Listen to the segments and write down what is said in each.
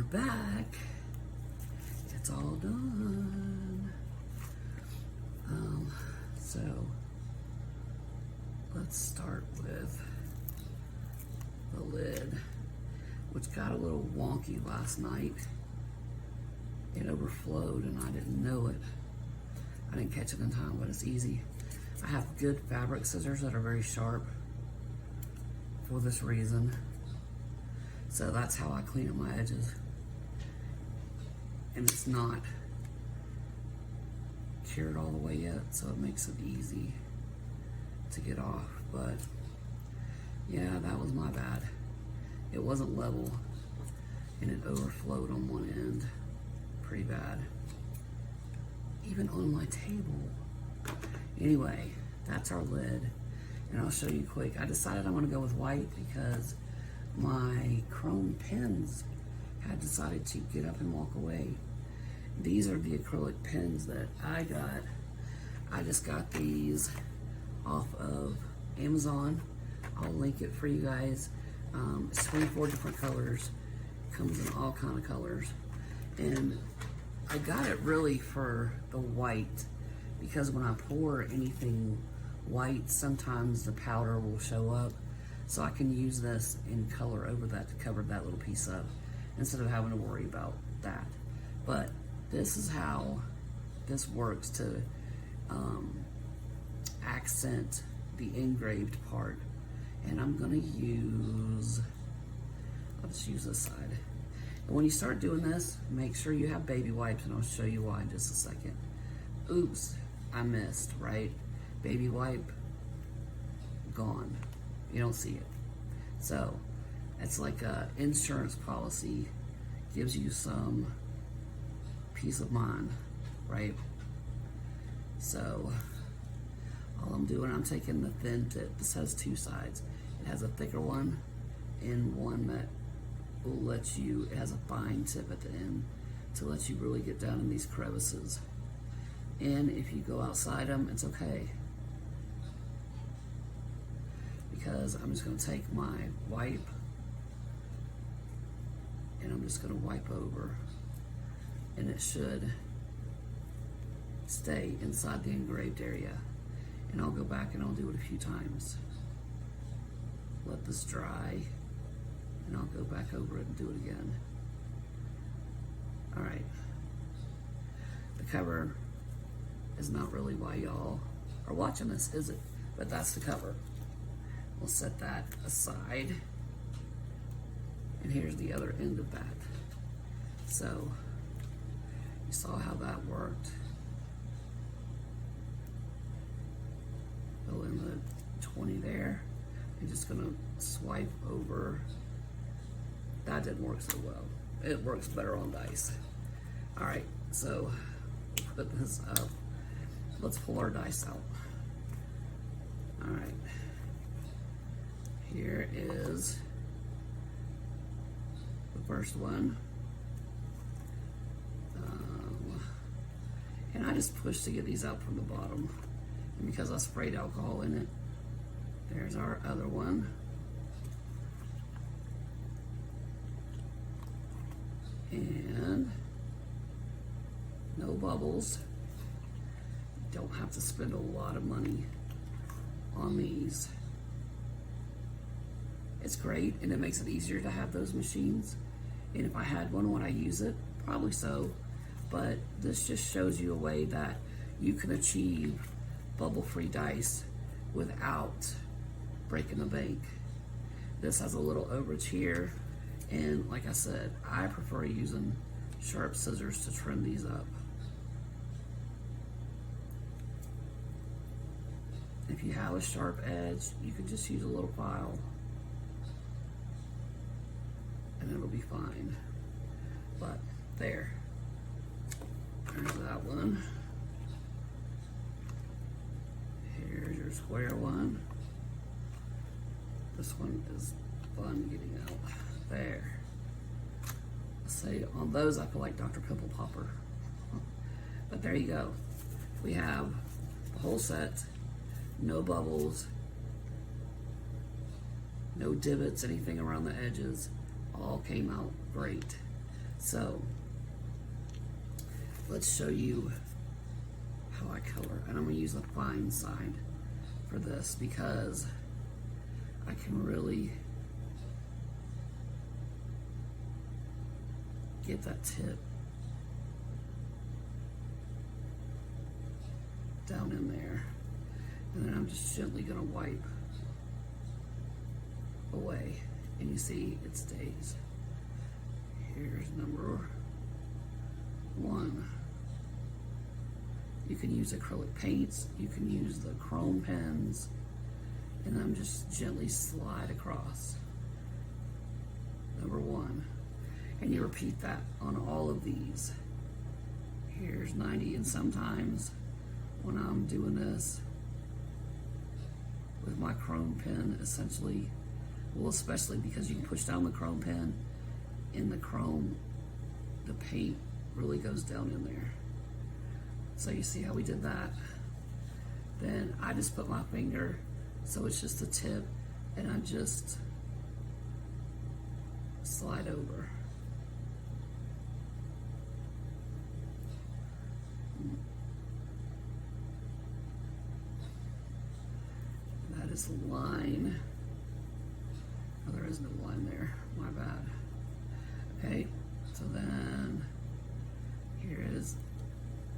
we're back. It's all done. So let's start with the lid, which got a little wonky last night. It overflowed and I didn't know it. I didn't catch it in time, but it's easy. I have good fabric scissors that are very sharp for this reason. So that's how I clean up my edges. And it's not cured all the way yet, so it makes it easy to get off. But yeah, that was my bad. It wasn't level and it overflowed on one end pretty bad, even on my table. Anyway, that's our lid, and I'll show you quick. I decided I'm going to go with white because my chrome pins had decided to get up and walk away. These are the acrylic pins that I got. I just got these off of Amazon. I'll link it for you guys. It's 24 different colors. Comes in all kind of colors. And I got it really for the white because when I pour anything white, sometimes the powder will show up. So I can use this in color over that to cover that little piece up instead of having to worry about that. But this is how this works to accent the engraved part. And I'm gonna use, I'll just use this side. And when you start doing this, make sure you have baby wipes, and I'll show you why in just a second. Oops, I missed, right? Baby wipe, gone. You don't see it. So it's like a insurance policy, gives you some peace of mind, right? So all I'm doing, I'm taking the thin tip. This has two sides. It has a thicker one and one that will let you, it has a fine tip at the end to let you really get down in these crevices. And if you go outside them, it's okay. Because I'm just going to take my wipe and I'm just going to wipe over, and it should stay inside the engraved area. And I'll go back and I'll do it a few times. Let this dry and I'll go back over it and do it again. All right. The cover is not really why y'all are watching this, is it? But that's the cover. We'll set that aside. And here's the other end of that. So, you saw how that worked. Go in the 20 there. I'm just gonna swipe over. That didn't work so well. It works better on dice. All right, so put this up. Let's pull our dice out. All right. Here is the first one. And I just push to get these out from the bottom. And because I sprayed alcohol in it, there's our other one. And no bubbles. Don't have to spend a lot of money on these. It's great, and it makes it easier to have those machines. And if I had one, would I use it? Probably so. But this just shows you a way that you can achieve bubble-free dice without breaking the bank. This has a little overage here, and like I said, I prefer using sharp scissors to trim these up. If you have a sharp edge, you can just use a little file and it'll be fine. But there's that one. Here's your square one. This one is fun getting out. There. Say on those I feel like Dr. Pimple Popper. But there you go. We have the whole set. No bubbles, no divots, anything around the edges. All came out great. So let's show you how I color. And I'm going to use the fine side for this because I can really get that tip down in there. And then I'm just gently going to wipe away. And you see it stays. Here's number 1. You can use acrylic paints, you can use the chrome pens, and I'm just gently slide across. Number 1. And you repeat that on all of these. Here's 90, and sometimes when I'm doing this with my chrome pen, essentially, well, especially because you can push down the chrome pen, and the chrome, the paint really goes down in there. So you see how we did that? Then I just put my finger, so it's just the tip, and I just slide over. That is the line. Oh, there is no line there. My bad. Okay, so then here it is.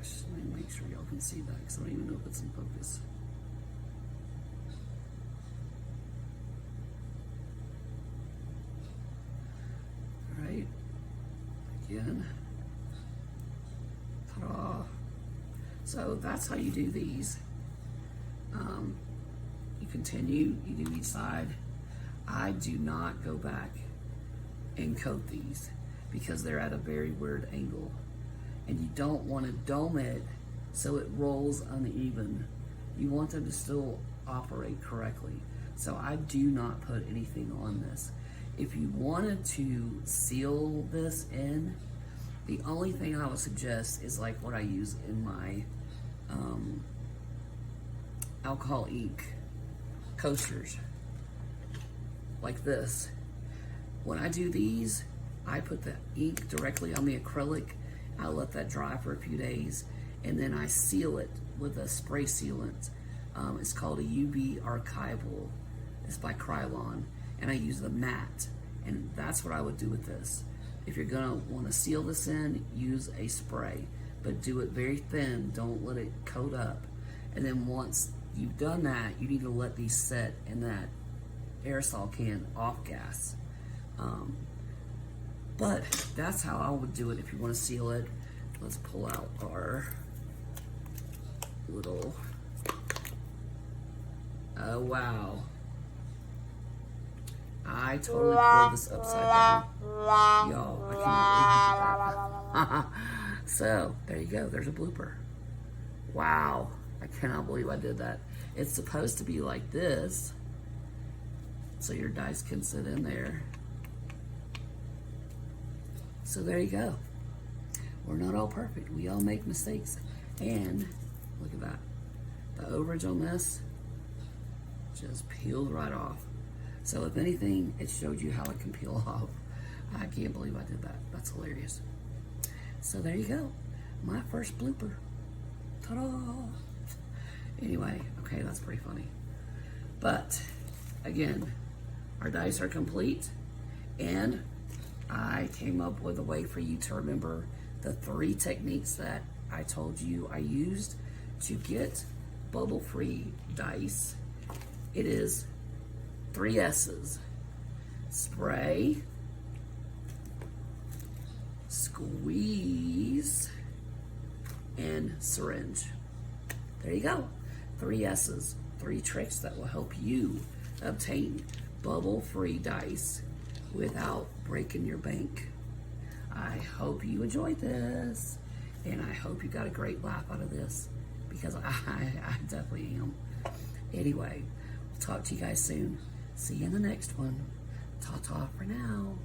Just let me make sure y'all can see that because I don't even know if it's in focus. All right, again. Ta-da. So that's how you do these. You continue, you do each side. I do not go back and coat these because they're at a very weird angle. And you don't want to dome it so it rolls uneven. You want them to still operate correctly. So I do not put anything on this. If you wanted to seal this in, the only thing I would suggest is like what I use in my alcohol ink coasters, like this. When I do these, I put the ink directly on the acrylic. I let that dry for a few days, and then I seal it with a spray sealant. It's called a UV archival. It's by Krylon, and I use the matte, and that's what I would do with this. If you're gonna want to seal this in, use a spray, but do it very thin. Don't let it coat up. And then once you've done that, you need to let these set in that aerosol can off gas. But that's how I would do it if you want to seal it. Let's pull out our little, oh wow. I totally pulled this upside down. Y'all, I cannot believe I did that. So, there you go, there's a blooper. Wow, I cannot believe I did that. It's supposed to be like this, so your dice can sit in there. So there you go. We're not all perfect. We all make mistakes. And look at that. The overage on this just peeled right off. So if anything, it showed you how it can peel off. I can't believe I did that. That's hilarious. So there you go. My first blooper. Ta-da! Anyway, okay, that's pretty funny. But again, our dice are complete, and I came up with a way for you to remember the 3 techniques that I told you I used to get bubble-free dice. It is 3 S's: spray, squeeze, and syringe. There you go. 3 S's, 3 tricks that will help you obtain bubble-free dice without breaking your bank. I hope you enjoyed this, and I hope you got a great laugh out of this, because I definitely am. Anyway, we'll talk to you guys soon. See you in the next one. Ta-ta for now.